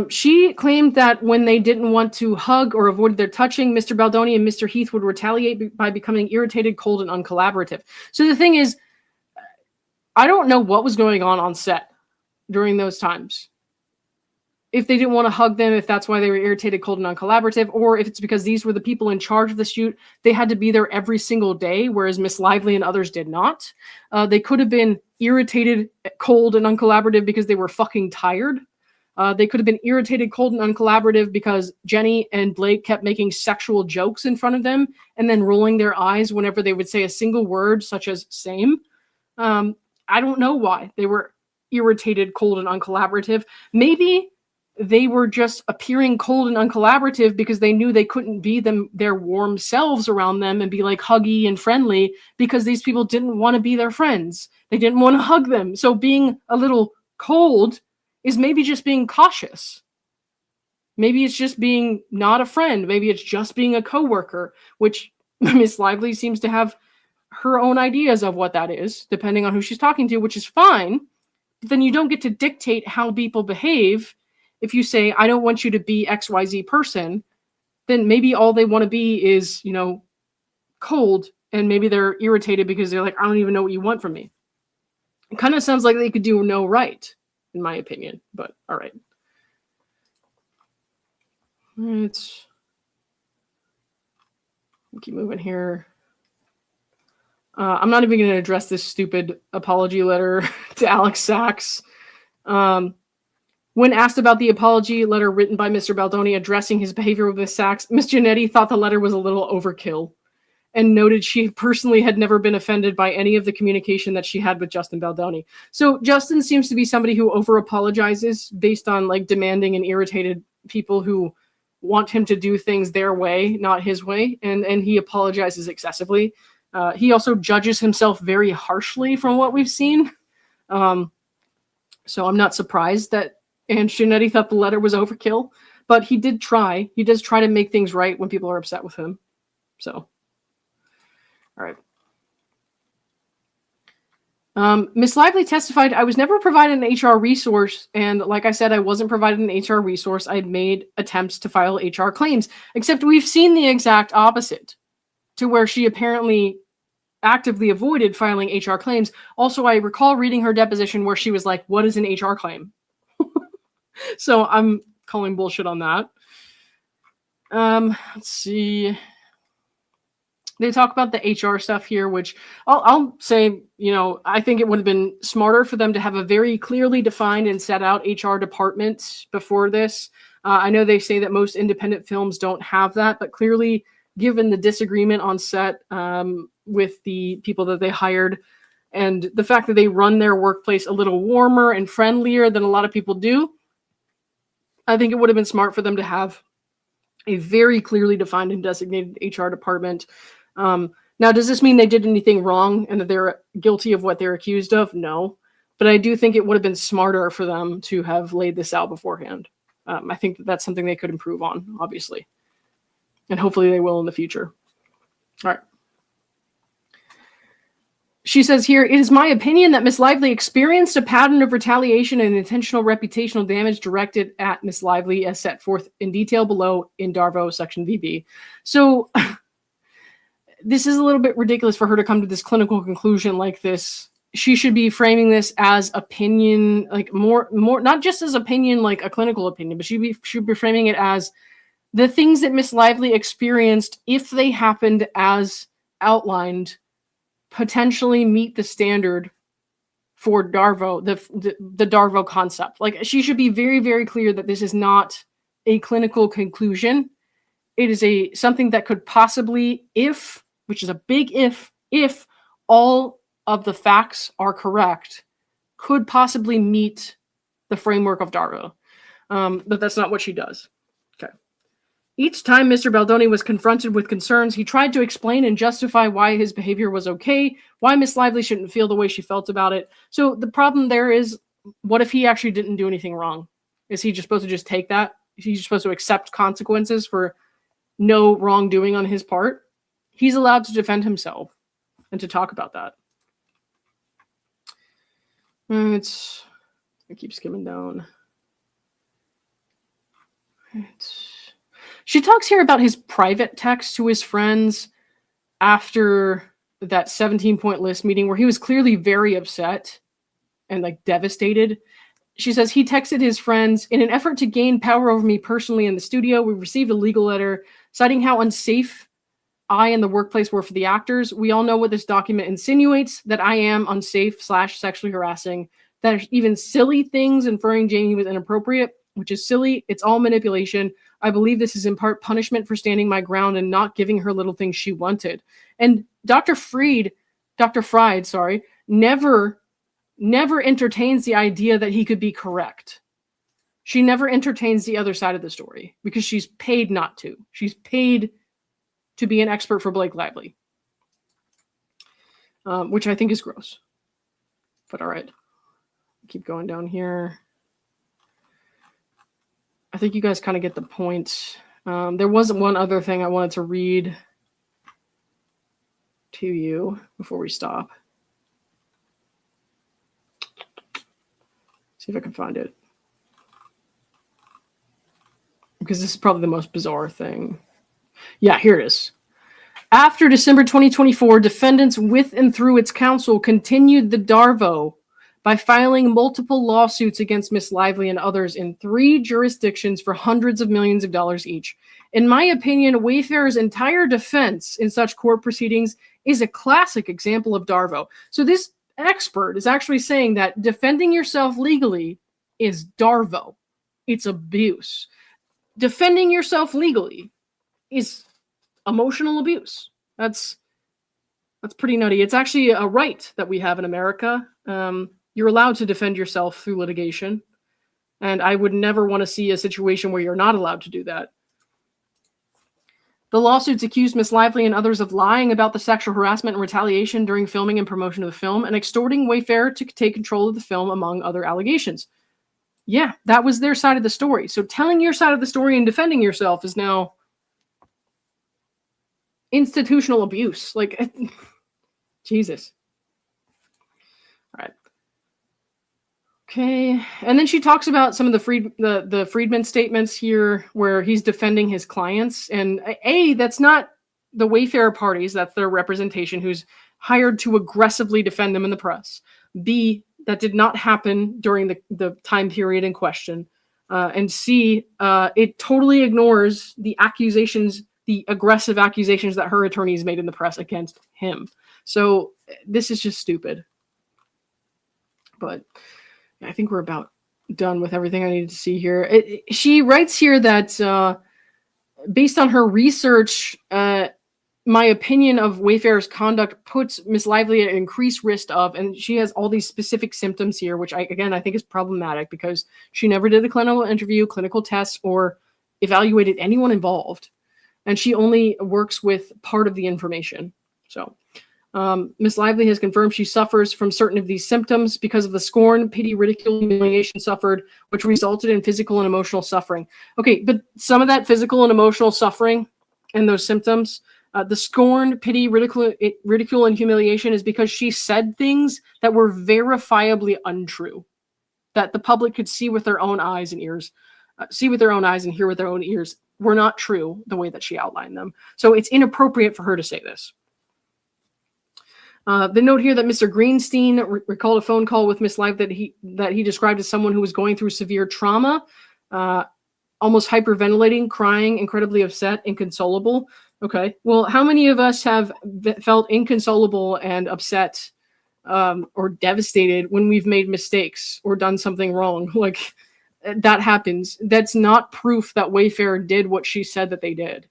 She claimed that when they didn't want to hug or avoided their touching, Mr. Baldoni and Mr. Heath would retaliate by becoming irritated, cold, and uncollaborative. So the thing is, I don't know what was going on set during those times. If they didn't want to hug them, if that's why they were irritated, cold, and uncollaborative, or if it's because these were the people in charge of the shoot, they had to be there every single day, whereas Miss Lively and others did not. They could have been irritated, cold, and uncollaborative because they were fucking tired. They could have been irritated, cold, and uncollaborative because Jenny and Blake kept making sexual jokes in front of them and then rolling their eyes whenever they would say a single word, such as same. I don't know why they were irritated, cold, and uncollaborative. Maybe they were just appearing cold and uncollaborative because they knew they couldn't be their warm selves around them and be like huggy and friendly because these people didn't want to be their friends. They didn't want to hug them. So being a little cold is maybe just being cautious. Maybe it's just being not a friend. Maybe it's just being a coworker, which Miss Lively seems to have her own ideas of what that is, depending on who she's talking to, which is fine. But then you don't get to dictate how people behave. If you say, I don't want you to be XYZ person, then maybe all they want to be is, cold, and maybe they're irritated because they're like, I don't even know what you want from me. It kind of sounds like they could do no right, in my opinion, but all right. Let's keep moving here. I'm not even going to address this stupid apology letter to Alex Sachs. When asked about the apology letter written by Mr. Baldoni addressing his behavior with Ms. Sachs, Ms. Neidigh thought the letter was a little overkill and noted she personally had never been offended by any of the communication that she had with Justin Baldoni. So Justin seems to be somebody who over-apologizes based on demanding and irritated people who want him to do things their way, not his way, and he apologizes excessively. He also judges himself very harshly from what we've seen. So I'm not surprised that Neidigh thought the letter was overkill, but he did try. He does try to make things right when people are upset with him. So, all right. Ms. Lively testified, I was never provided an HR resource, and like I said, I wasn't provided an HR resource. I had made attempts to file HR claims, except we've seen the exact opposite, to where she apparently actively avoided filing HR claims. Also, I recall reading her deposition where she was like, what is an HR claim? So I'm calling bullshit on that. Let's see. They talk about the HR stuff here, which I'll say, I think it would have been smarter for them to have a very clearly defined and set out HR department before this. I know they say that most independent films don't have that, but clearly, given the disagreement on set with the people that they hired and the fact that they run their workplace a little warmer and friendlier than a lot of people do, I think it would have been smart for them to have a very clearly defined and designated HR department. Now, does this mean they did anything wrong and that they're guilty of what they're accused of? No. But I do think it would have been smarter for them to have laid this out beforehand. I think that's something they could improve on, obviously. And hopefully they will in the future. All right. She says here, it is my opinion that Miss Lively experienced a pattern of retaliation and intentional reputational damage directed at Miss Lively as set forth in detail below in DARVO section VB. So this is a little bit ridiculous for her to come to this clinical conclusion like this. She should be framing this as opinion, more, not just as opinion, like a clinical opinion, but she should be framing it as the things that Miss Lively experienced, if they happened as outlined, potentially meet the standard for DARVO, the DARVO concept. She should be very, very clear that this is not a clinical conclusion. It is something that could possibly, which is a big if all of the facts are correct, could possibly meet the framework of DARVO. But that's not what she does. Each time Mr. Baldoni was confronted with concerns, he tried to explain and justify why his behavior was okay, why Miss Lively shouldn't feel the way she felt about it. So the problem there is, what if he actually didn't do anything wrong? Is he just supposed to just take that? Is he just supposed to accept consequences for no wrongdoing on his part? He's allowed to defend himself and to talk about that. I keep skimming down. She talks here about his private text to his friends after that 17-point list meeting where he was clearly very upset and devastated. She says he texted his friends, in an effort to gain power over me personally in the studio, we received a legal letter citing how unsafe I and the workplace were for the actors. We all know what this document insinuates, that I am unsafe/sexually harassing, that even silly things inferring Jamie was inappropriate, which is silly. It's all manipulation. I believe this is in part punishment for standing my ground and not giving her little things she wanted. And Dr. Fried, never entertains the idea that he could be correct. She never entertains the other side of the story because she's paid not to. She's paid to be an expert for Blake Lively, which I think is gross. But all right, keep going down here. I think you guys kind of get the point. There was one other thing I wanted to read to you before we stop. See if I can find it. Because this is probably the most bizarre thing. Yeah, here it is. After December 2024, defendants with and through its counsel continued the DARVO by filing multiple lawsuits against Miss Lively and others in 3 jurisdictions for hundreds of millions of dollars each. In my opinion, Wayfarer's entire defense in such court proceedings is a classic example of DARVO. So this expert is actually saying that defending yourself legally is DARVO. It's abuse. Defending yourself legally is emotional abuse. That's pretty nutty. It's actually a right that we have in America. You're allowed to defend yourself through litigation, and I would never want to see a situation where you're not allowed to do that. The lawsuits accused Miss Lively and others of lying about the sexual harassment and retaliation during filming and promotion of the film and extorting Wayfarer to take control of the film, among other allegations. Yeah, that was their side of the story. So telling your side of the story and defending yourself is now institutional abuse. Like, Jesus. All right. Okay, and then she talks about some of the Friedman statements here where he's defending his clients. And A, that's not the Wayfarer parties, that's their representation who's hired to aggressively defend them in the press. B, that did not happen during the time period in question. And C, it totally ignores the accusations, the aggressive accusations that her attorneys made in the press against him. So this is just stupid. But I think we're about done with everything I needed to see here. She writes here that based on her research, my opinion of Wayfarer's conduct puts Miss Lively at increased risk of, and she has all these specific symptoms here, which I think is problematic because she never did a clinical interview, clinical tests, or evaluated anyone involved. And she only works with part of the information. So Miss Lively has confirmed she suffers from certain of these symptoms because of the scorn, pity, ridicule, humiliation suffered, which resulted in physical and emotional suffering. Okay, but some of that physical and emotional suffering and those symptoms, the scorn, pity, ridicule, and humiliation is because she said things that were verifiably untrue, that the public could see with their own eyes and ears, see with their own eyes and hear with their own ears, were not true the way that she outlined them. So it's inappropriate for her to say this. The note here that Mr. Greenstein recalled a phone call with Miss Lively that he described as someone who was going through severe trauma, almost hyperventilating, crying, incredibly upset, inconsolable. Okay, well, how many of us have felt inconsolable and upset or devastated when we've made mistakes or done something wrong? Like, that happens. That's not proof that Wayfarer did what she said that they did.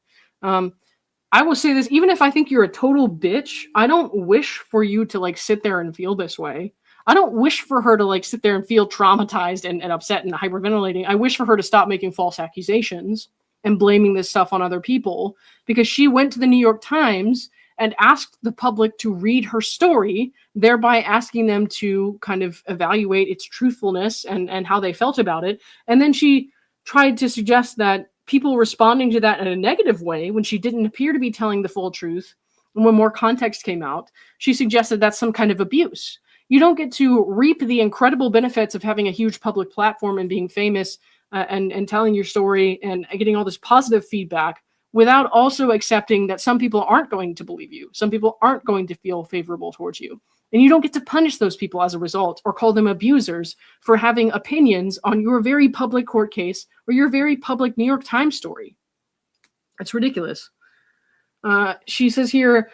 I will say this, even if I think you're a total bitch, I don't wish for you to like sit there and feel this way. I don't wish for her to like sit there and feel traumatized and upset and hyperventilating. I wish for her to stop making false accusations and blaming this stuff on other people, because she went to the New York Times and asked the public to read her story, thereby asking them to kind of evaluate its truthfulness and how they felt about it. And then she tried to suggest that people responding to that in a negative way when she didn't appear to be telling the full truth, and when more context came out, she suggested that's some kind of abuse. You don't get to reap the incredible benefits of having a huge public platform and being famous and telling your story and getting all this positive feedback without also accepting that some people aren't going to believe you. Some people aren't going to feel favorable towards you. And you don't get to punish those people as a result or call them abusers for having opinions on your very public court case or your very public New York Times story. It's ridiculous. She says here,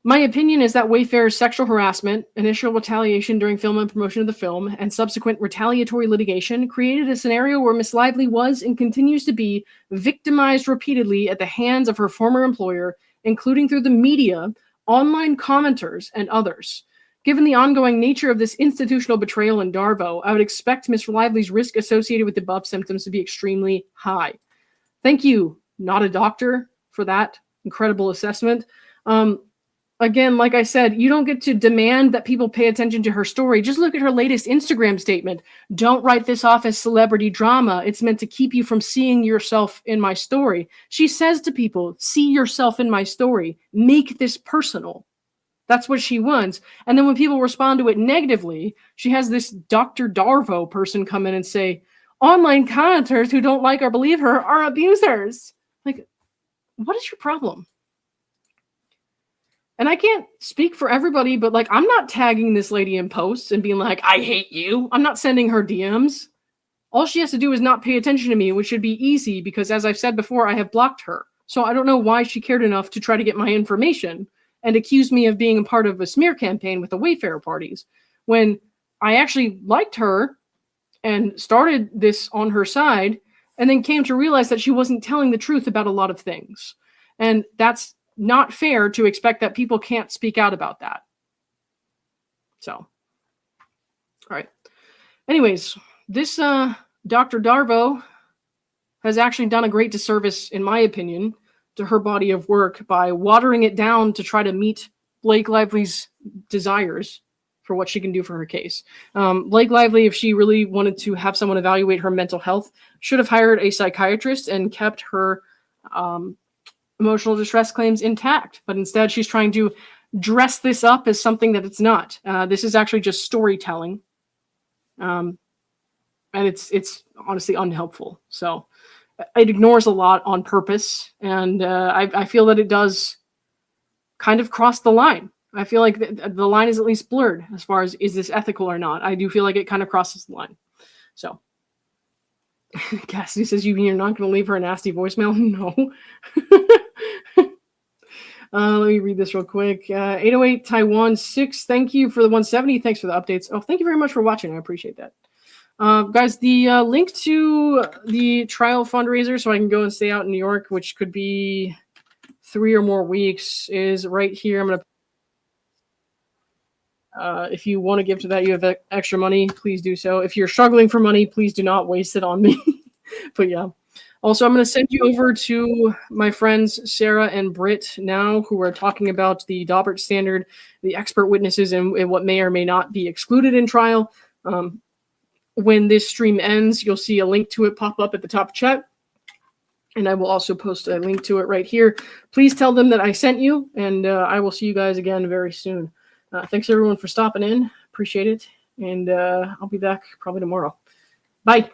my opinion is that Wayfarer's sexual harassment, initial retaliation during film and promotion of the film, and subsequent retaliatory litigation created a scenario where Miss Lively was and continues to be victimized repeatedly at the hands of her former employer, including through the media, online commenters, and others. Given the ongoing nature of this institutional betrayal in DARVO, I would expect Ms. Lively's risk associated with the above symptoms to be extremely high. Thank you, not a doctor, for that incredible assessment. Again, like I said, you don't get to demand that people pay attention to her story. Just look at her latest Instagram statement. Don't write this off as celebrity drama. It's meant to keep you from seeing yourself in my story. She says to people, see yourself in my story. Make this personal. That's what she wants. And then when people respond to it negatively, she has this Dr. DARVO person come in and say, online commenters who don't like or believe her are abusers. Like, what is your problem? And I can't speak for everybody, but like, I'm not tagging this lady in posts and being like, I hate you. I'm not sending her DMs. All she has to do is not pay attention to me, which should be easy because, as I've said before, I have blocked her. So I don't know why she cared enough to try to get my information and accuse me of being a part of a smear campaign with the Wayfarer parties, when I actually liked her and started this on her side and then came to realize that she wasn't telling the truth about a lot of things. And that's not fair to expect that people can't speak out about that. So, all right. Anyways, this Dr. DARVO has actually done a great disservice, in my opinion, to her body of work by watering it down to try to meet Blake Lively's desires for what she can do for her case. Blake Lively, if she really wanted to have someone evaluate her mental health, should have hired a psychiatrist and kept her emotional distress claims intact. But instead, she's trying to dress this up as something that it's not. This is actually just storytelling. And it's honestly unhelpful. So it ignores a lot on purpose. And I feel that it does kind of cross the line. I feel like the line is at least blurred as far as, is this ethical or not? I do feel like it kind of crosses the line. So Cassidy says, you mean you're not going to leave her a nasty voicemail? No. Let me read this real quick. 808 Taiwan 6, thank you for the 170. Thanks for the updates. Oh, thank you very much for watching. I appreciate that. Guys, the link to the trial fundraiser so I can go and stay out in New York, which could be 3 or more weeks, is right here. I'm going to if you want to give to that, you have extra money, please do so. If you're struggling for money, please do not waste it on me. But yeah. Also, I'm going to send you over to my friends Sarah and Britt now, who are talking about the Daubert standard, the expert witnesses, and what may or may not be excluded in trial. When this stream ends, you'll see a link to it pop up at the top chat. And I will also post a link to it right here. Please tell them that I sent you, and I will see you guys again very soon. Thanks, everyone, for stopping in. Appreciate it. And I'll be back probably tomorrow. Bye.